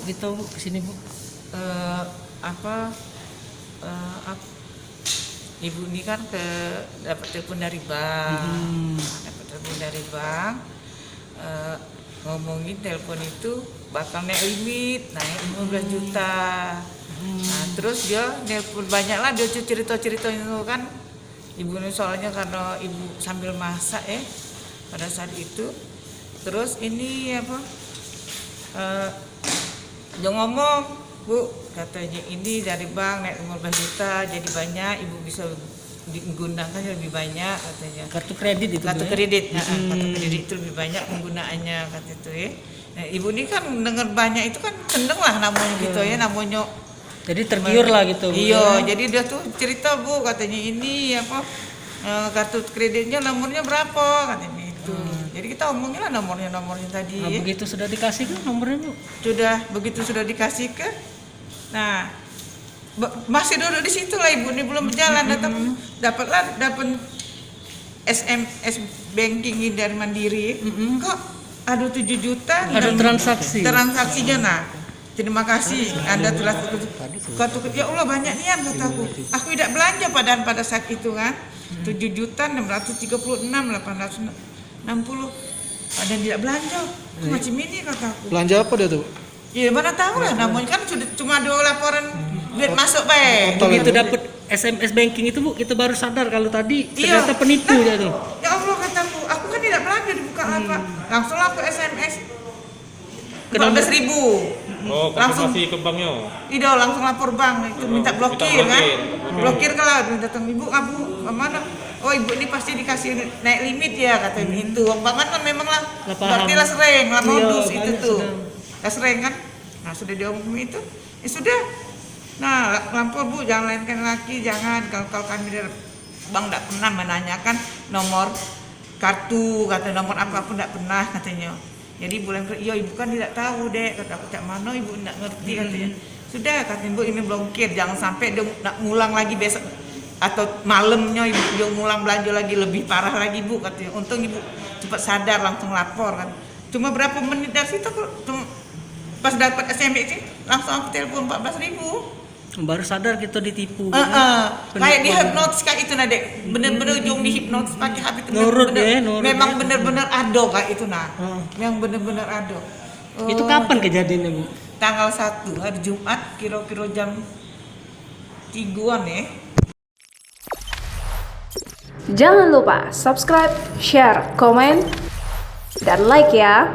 cerita Bu kesini Bu? Eh, apa ibu ini kan dapat telepon dari bank. Dapat telepon dari bank, ngomongin telepon itu bakal naik limit, naik 15 juta. Nah, terus dia nelpon banyak lah, dia cerita-cerita itu kan. Ibu ini soalnya karena ibu sambil masak pada saat itu. Terus ini apa? Dia ngomong, Bu, katanya ini dari bank naik 15 juta, jadi banyak, ibu bisa digunakan lebih banyak katanya. Kartu kredit itu. Kartu kredit, kartu kredit itu lebih banyak penggunaannya kata itu ya. Nah, ibu ini kan dengar banyak itu kan seneng lah namanya gitu ya, namanya. Jadi tergiur lah gitu Bu. Iya, jadi dia tuh cerita Bu, katanya ini apa kartu kreditnya nomornya berapa katanya itu. Jadi kita omongin lah nomornya tadi. Nah, begitu sudah dikasih kan nomornya Bu? Begitu sudah dikasih ke, nah masih duduk di situ lah ibu ini belum berjalan, dapat SMS banking dari Mandiri. Kok ada 7 juta Ada transaksinya. Nah, terima kasih Anda telah ya Allah banyak nian kataku. Aku tidak belanja pada saat itu kan. 7 juta 636 860 ada tidak belanja. Macam ini kataku. Belanja apa dia tuh? Ya mana tahu lah, namanya kan sudah cuma ada laporan duit masuk baik. Begitu dapat SMS banking itu Bu, kita baru sadar kalau tadi ternyata penipu dia tuh. Ya Allah kataku, aku kan tidak belanja di Bukalapak. Langsung aku SMS 14.000. Langsung masih ke banknya. Tidak, langsung lapor bank itu minta blokir kan. Blokir kalau datang ibu kamu kemana? Oh ibu ini pasti dikasih naik limit ya katanya itu. Bank kan memang lah. Berarti lah sering lah modus itu tuh. Lah sering kan. Nah sudah diomongin itu, ya sudah. Nah lapor Bu, jangan lainkan lagi, jangan kalau kami dari bank tidak pernah menanyakan nomor kartu, kata nomor apapun tidak pernah katanya. Jadi bulan iya ibu kan tidak tahu dek, kata aku cak mana ibu tidak ngerti katanya. Sudah kata ibu ini blokir, jangan sampai dia nak ngulang lagi besok atau malamnya ibu dia ngulang belanja lagi lebih parah lagi Bu katanya. Untung ibu cepat sadar langsung lapor kan. Cuma berapa menit dari situ pas dapat SMS ini langsung aku telepon 14.000. Baru sadar kita ditipu. Kayak dihipnotis kayak itu nah dek, bener-bener jong dihipnotis pakai HP itu memang bener-bener ada kayak itu nah, yang bener-bener ada. Itu kapan kejadiannya Bu? Tanggal 1 hari Jumat kira-kira jam 3-an ya. Jangan lupa subscribe, share, komen, dan like ya.